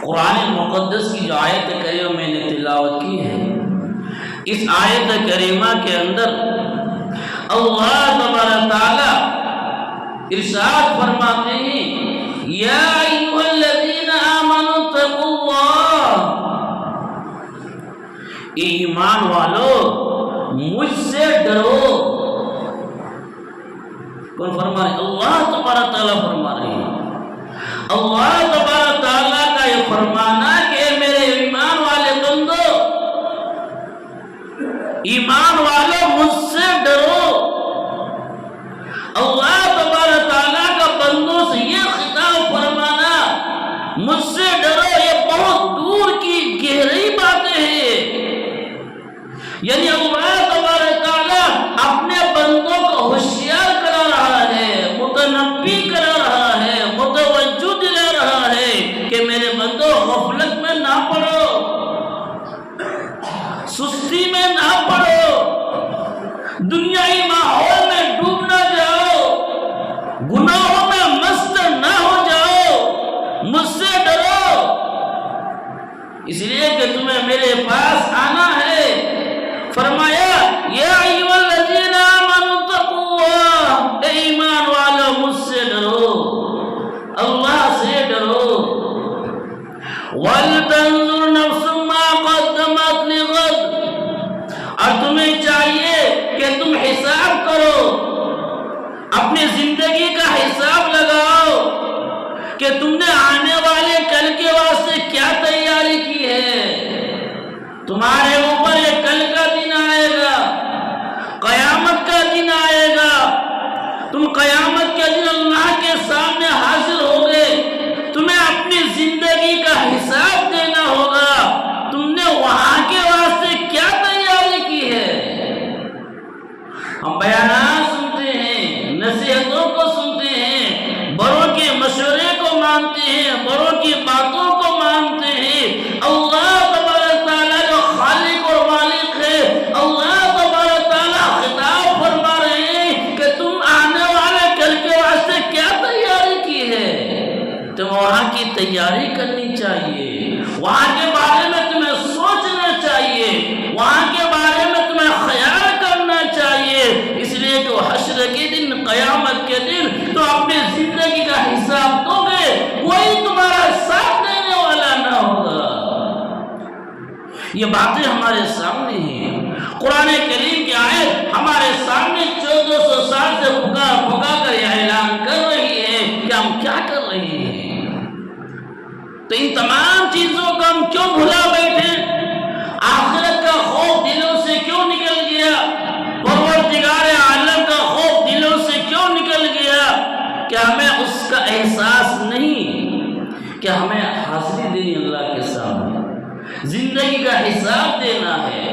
قرآن مقدس کی جو آیت کریمہ میں نے تلاوت کی ہے، اس آیت کریمہ کے اندر اللہ تبارک تعالی ارشاد فرماتے ہیں یا ایھا الذین آمنوا اتقوا اللہ، ایمان والو مجھ سے ڈرو۔ کون فرما رہے؟ اللہ تبارک تعالیٰ فرما رہے ہیں۔ اللہ تبارک تعالیٰ کا یہ فرمانا کہ میرے ایمان والے بندو، ایمان والو مجھ سے ڈرو۔ اللہ تبارک تعالیٰ کا بندوں سے یہ خطاب فرمانا مجھ سے ڈرو، یہ بہت دور کی گہری باتیں ہیں۔ یعنی اللہ تبارک تعالیٰ اپنے بندوں کو ہوشیار کرا رہا ہے، متنبی کرا رہا ہے، متوجہ دلا رہا ہے کہ میرے بندوں غفلت میں نہ پڑو، سستی میں نہ پڑو، دنیائی ماحول میں ڈوب نہ جاؤ، گناہوں میں مست نہ ہو جاؤ، مجھ سے ڈرو، اس لیے کہ تمہیں میرے پاس آنا ہے۔ فرمایا یا ایھا الذین آمنوا اتقوا اللہ، اے ایمان والو مجھ سے ڈرو، اللہ سے ڈرو۔ وَلْتَنظُرْ نَفْسٌ مَّا قَدَّمَتْ لِغَدٍ، اور تمہیں چاہیے کہ تم حساب کرو، اپنی زندگی کا حساب لگاؤ کہ تم نے آنے والے کل کے واسطے کیا تیاری کی ہے۔ تمہارے اوپر یہ کل کا دن آئے گا، قیامت کا دن آئے گا، تم قیامت کے دن اللہ کے سامنے حاضر ہوگے، تمہیں اپنی زندگی کا حساب دینا ہوگا، تم نے وہاں کے واسطے کیا تیاری کی ہے۔ ہم بیانات سنتے ہیں، نصیحتوں کو سنتے ہیں، بڑوں کے مشورے کو مانتے ہیں، بڑوں کی باتوں کو مانتے ہیں۔ اللہ تبارک تعالیٰ جو خالق اور مالک ہے، اللہ تبارک تعالیٰ خطاب فرما رہے ہیں کہ تم آنے والے کل کے واسطے کیا تیاری کی ہے۔ تم وہاں کی تیاری کرنی چاہیے، وہاں کے بارے میں تمہیں سوچنا چاہیے، وہاں کے بارے میں تمہیں خیال کرنا چاہیے، اس لیے کہ حشر کے دن، قیامت کے دن تو اپنی زندگی کا حساب دو گے، کوئی تمہارا ساتھ دینے والا نہ ہوگا۔ یہ باتیں ہمارے سامنے ہیں، قرآن کریم کی آیت ہمارے سامنے 1400 سال سے پکا کر یہ اعلان کر رہی ہے کہ ہم کیا کر رہے ہیں۔ تو ان تمام چیزوں کو ہم کیوں بھلا بیٹھے؟ آخرت کا خوف دلوں سے کیوں نکل گیا؟ پروردگار عالم کا خوف دلوں سے کیوں نکل گیا؟ کہ ہمیں اس کا احساس نہیں کہ ہمیں حاضری دینی اللہ کے سامنے، زندگی کا حساب دینا ہے۔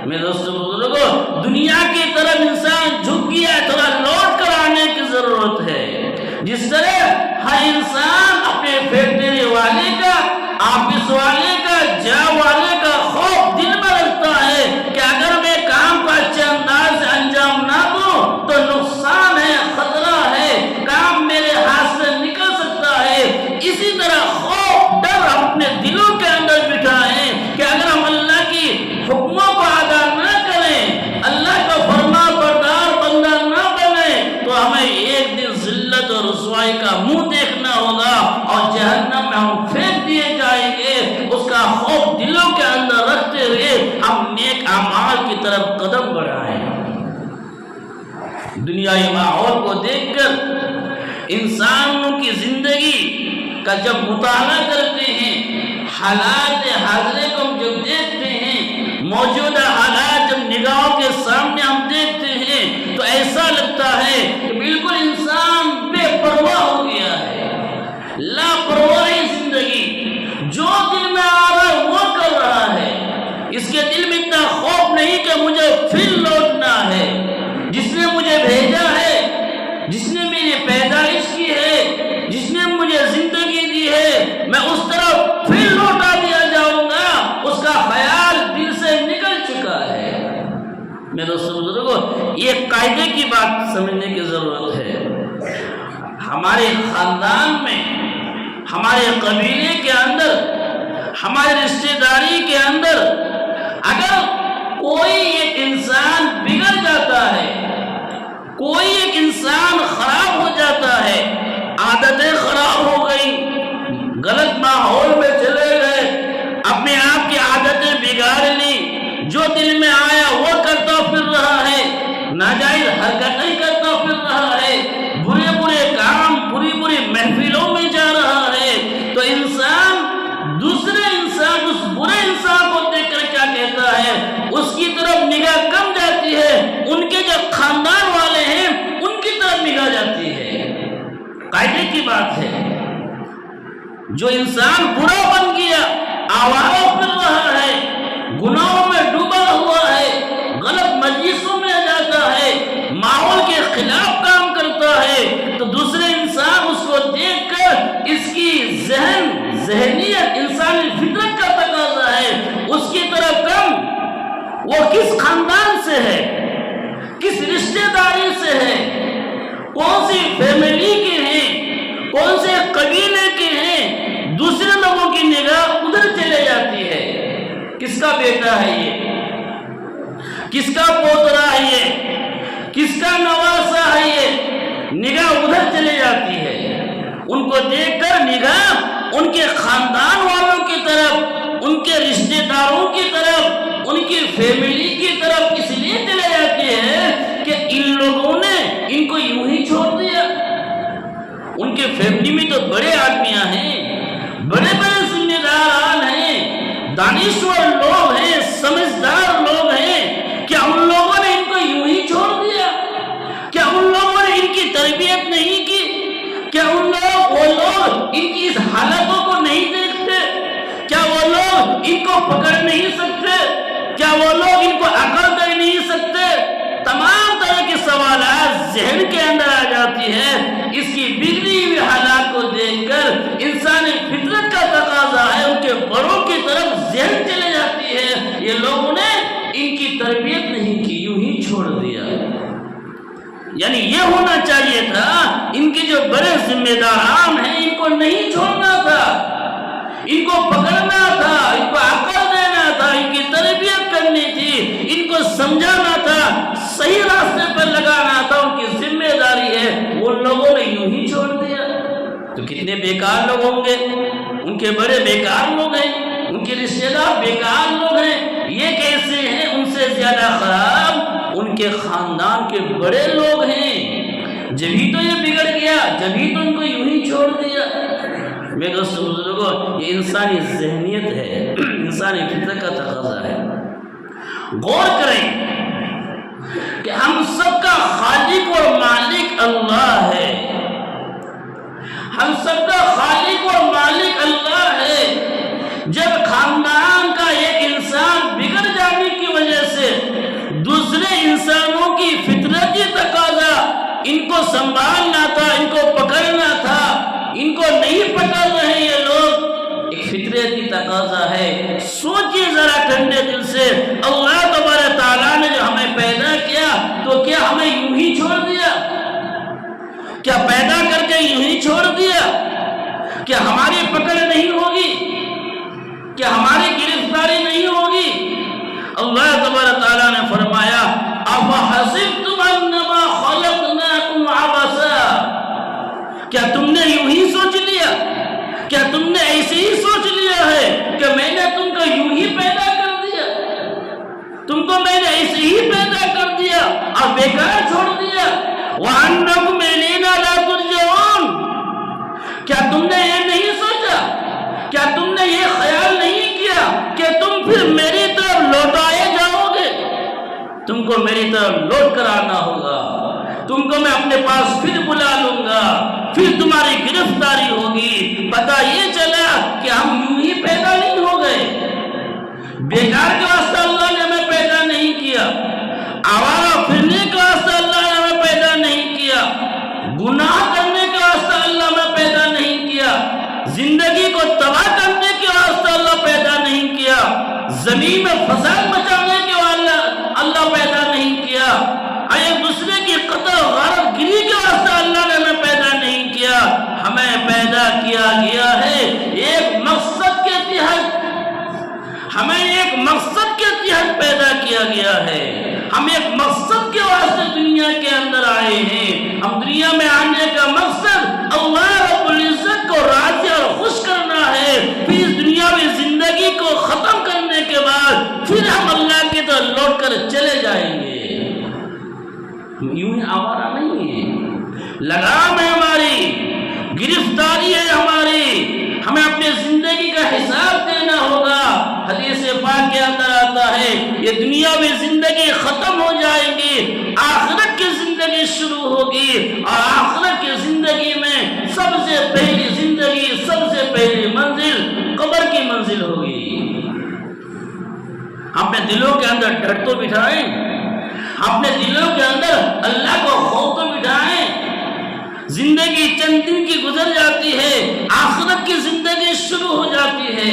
میرے دوستوں بزرگوں، دنیا کی طرف انسان جھک گیا ہے، تھوڑا لوٹ کر آنے کی ضرورت ہے۔ جس طرح ہر انسان اپنے فیکٹری والے کا، آفس والے کا، جاب والے کا خوف دل میں رکھتا ہے کہ اگر میں کام کو اچھے انداز سے انجام نہ دوں تو نقصان ہے، خطرہ ہے، کام میرے ہاتھ سے نکل سکتا ہے۔ اسی طرح خوف، ڈر ہم اپنے دلوں کے اندر بٹھائیں کہ اگر ہم اللہ کی حکموں کو ادا نہ کریں، اللہ کا فرما بردار بندہ نہ بنے تو ہمیں ایک دن ذلت اور رسوائی کا منہ دیکھنا ہوگا اور جہنم میں ہم پھینک دیے جائیں گے۔ اس کا خوف دلوں کے اندر رکھتے ہوئے ہم نیک اعمال کی طرف قدم بڑھائیں۔ دنیائی ماحول کو دیکھ کر انسانوں کی زندگی کا جب مطالعہ کرتے ہیں، حالات حاضرے کو ہم جب دیکھتے ہیں، موجودہ حالات جب نگاہوں کے سامنے ہم دیکھتے ہیں تو ایسا لگتا ہے کہ بالکل انسان بے پرواہ ہو گیا ہے، لاپرواہی زندگی، جو دل میں آ رہا ہے وہ کر رہا ہے۔ اس کے دل میں اتنا خوف نہیں کہ مجھے پھر لوٹنا ہے، جس نے مجھے بھیجا ہے، جس نے میری پیدائش کی ہے، جس نے مجھے زندگی دی ہے، میں اس طرف پھر لوٹا دیا جاؤں گا، اس کا خیال دل سے نکل چکا ہے۔ میرے بزرگوں، یہ قاعدے کی بات سمجھنے کی ضرورت ہے۔ ہمارے خاندان میں، ہمارے قبیلے کے اندر ہمارے رشتے داری کے اندر اگر کوئی ایک انسان بگڑ جاتا ہے، کوئی ایک انسان خراب ہو جاتا ہے، عادتیں خراب ہو گئی، غلط ماحول میں چلے گئے، اپنے آپ کی عادتیں بگاڑ لی، جو دل میں آیا وہ کرتا پھر رہا ہے، ناجائز حرکتیں کرتا پھر رہا ہے، برے برے کام، بری بری محفلوں میں جا رہا ہے، تو انسان دوسرے انسان اس برے انسان کو دیکھ کر کیا کہتا ہے؟ اس کی طرف نگاہ کم جاتی ہے، ان کے جو خاندان والے ہیں ان کی طرف نگاہ جاتی ہے۔ قاعدے کی بات ہے، جو انسان برا بن گیا، آوارہ پھر رہا ہے، گناہوں میں ڈوبا ہوا ہے، غلط مجلسوں میں جاتا ہے، ماحول کے خلاف کام کرتا ہے، تو دوسرے انسان اس کو دیکھ کر اس کی ذہنیت انسانی فطرت کا تقاضا ہے، اس کی طرف کم، وہ کس خاندان سے ہے، کس رشتہ داری سے ہے، کون سی فیملی کے ہیں، کون سے قبیلے کے ہیں، دوسرے لوگوں کی نگاہ ادھر چلے جاتی ہے، کس کا بیٹا ہے یہ، کس کا پوترا ہے یہ، کس کا نواسا ہے یہ، نگاہ ادھر چلے جاتی ہے۔ ان کو دیکھ کر نگاہ ان کے خاندان والوں کی طرف، ان کے رشتہ داروں کی طرف، ان کی فیملی کی طرف اس لیے چلے جاتی ہے کہ ان لوگوں نے ان کو یوں ہی چھوڑ دیا۔ ان کے فیملی میں تو بڑے آدمیاں ہیں، بڑے بڑے ذمہ داران ہیں، دانشور لوگ ہیں، سمجھدار لوگ ہیں، کیا ان لوگوں نے ان کو یوں ہی چھوڑ دیا؟ کیا ان لوگوں نے ان کی تربیت نہیں کی؟ کیا وہ لوگ ان کی اس حالتوں کو نہیں دیکھتے؟ کیا وہ لوگ ان کو پکڑ نہیں سکتے؟ کیا وہ لوگ ان کو عقل دے نہیں سکتے؟ تمام طرح کے سوالات ذہن کے اندر آ جاتی ہے۔ اس کی بگڑی ہوئی حالات کو دیکھ کر انسانی فطرت کا تقاضا ہے، ان کے بڑوں کی طرف ذہن چلے جاتی ہے، یہ لوگوں نے ان کی تربیت نہیں کی، یوں ہی چھوڑ دیا۔ یعنی یہ ہونا چاہیے تھا، ان کے جو بڑے ذمہ داران ہیں ان کو نہیں چھوڑنا تھا، ان کو پکڑنا تھا، ان کو عقل دینا تھا، ان کی تربیت کرنی تھی، ان کو سمجھانا تھا، صحیح راستے پر لگانا تھا، ان کی ذمہ داری ہے۔ ان لوگوں نے یوں ہی چھوڑ دیا، تو کتنے بیکار لوگ ہوں گے، ان کے بڑے بیکار لوگ ہیں، ان کے رشتہ دار بیکار لوگ ہیں، یہ کیسے ہیں؟ ان سے زیادہ خراب ان کے خاندان کے بڑے لوگ ہیں، جبھی تو یہ بگڑ گیا، جبھی تو ان کو یوں ہی چھوڑ دیا۔ میرے دوستو بزرگوں، یہ انسانی ذہنیت ہے، انسانی فطرت کا تقاضا ہے۔ غور کریں کہ ہم سب کا خالق اور مالک اللہ ہے، ہم سب کا خالق اور مالک اللہ ہے۔ جب خاندان کا ایک انسان بگڑ جانے کی وجہ سے دوسرے انسانوں کی فطرتی تقاضا ان کو سنبھالنا تھا، ان کو پکڑنا تھا، ان کو نہیں پکڑ رہے یہ لوگ، ایک فطرتی تقاضا ہے۔ سوچئے ذرا ٹھنڈے دل سے، اللہ تبارک تعالیٰ نے جو ہمیں پیدا کیا تو کیا ہمیں یوں ہی چھوڑ دیا؟ کیا پیدا کر کے یوں ہی چھوڑ دیا؟ کیا ہماری پکڑ نہیں ہوگی؟ کیا ہماری گرفتاری نہیں ہوگی؟ اللہ تبارک تعالیٰ نے فرمایا اَفَحَسِبْتُمْ أَنَّمَا خَلَقْنَاكُمْ عَبَثًا، کیا تم نے یوں ہی سوچ لیا؟ کیا تم نے ایسے ہی سوچ لیا ہے کہ میں نے تم کو یوں ہی پیدا کر دیا، تم کو میں نے ایسے ہی پیدا کر دیا اور بیکار چھوڑ دیا؟ وَأَنَّكُمْ إِلَيْنَا لَا تُرْجَعُونَ، کیا تم نے یہ نہیں سوچا، کیا تم نے یہ خیال نہیں کیا کہ تم پھر میری طرف لوٹائے جاؤ گے؟ تم کو میری طرف لوٹ کر آنا ہوگا، تم کو میں اپنے پاس پھر بلا لوں گا، پھر تمہاری گرفتاری ہوگی۔ پتہ یہ چلا کہ ہم یوں ہی پیدا نہیں ہو گئے، بیکار کے واسطے اللہ نے ہمیں پیدا نہیں کیا، آوارہ پھرنے کے واسطے اللہ نے ہمیں پیدا نہیں کیا، گناہ کرنے کے واسطے اللہ ہمیں پیدا نہیں کیا، زندگی کو تباہ کرنے کے واسطے اللہ پیدا نہیں کیا، زمین میں فساد مچانے کے اللہ پیدا نہیں کیا، ایک دوسرے کی قتل غارت گری کے واسطے اللہ نے ہمیں پیدا نہیں کیا۔ ہمیں پیدا کیا گیا ہے ایک مقصد کے تحت، مقصد کے تحت پیدا کیا گیا ہے، ہم ایک مقصد کے واسطے دنیا کے اندر آئے ہیں۔ ہم دنیا میں آنے کا مقصد اللہ رب العزت کو راضی اور خوش کرنا ہے، پھر اس دنیاوی زندگی کو ختم کرنے کے بعد پھر ہم اللہ کی طرف لوٹ کر چلے جائیں گے۔ یوں ہی آوارہ نہیں ہے، لگام ہے ہماری، گرفتاری ہے ہماری، ہمیں اپنے زندگی کا حساب دینا ہوگا۔ حدیث پاک کے اندر آتا ہے یہ دنیاوی زندگی ختم ہو جائے گی، آخرت کی زندگی شروع ہوگی، اور آخرت کی زندگی میں سب سے پہلی زندگی، سب سے پہلی منزل قبر کی منزل ہوگی۔ اپنے دلوں کے اندر ڈر تو بٹھائیں، اپنے دلوں کے اندر اللہ کو خوف تو بٹھائیں۔ زندگی چند دن کی گزر جاتی ہے، آخرت کی زندگی شروع ہو جاتی ہے،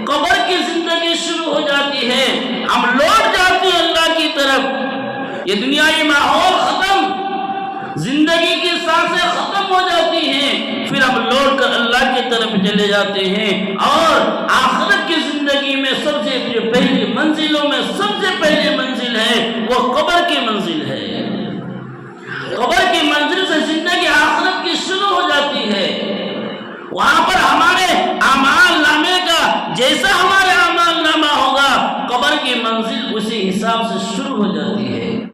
قبر کی زندگی شروع ہو جاتی ہے، ہم لوٹ جاتے ہیں اللہ کی طرف۔ یہ دنیائی ماحول ختم، زندگی کی سانسیں ختم ہو جاتی ہیں، پھر ہم لوٹ کر اللہ کی طرف چلے جاتے ہیں، اور آخرت کی زندگی میں سب سے پہلی منزلوں میں سب سے پہلی منزل ہے وہ قبر کی منزل ہے۔ قبر کی منزل سے زندگی آخرت کی شروع ہو جاتی ہے، وہاں پر ہمارے اعمال نامے کا جیسا ہمارے اعمال نامہ ہوگا، قبر کی منزل اسی حساب سے شروع ہو جاتی ہے۔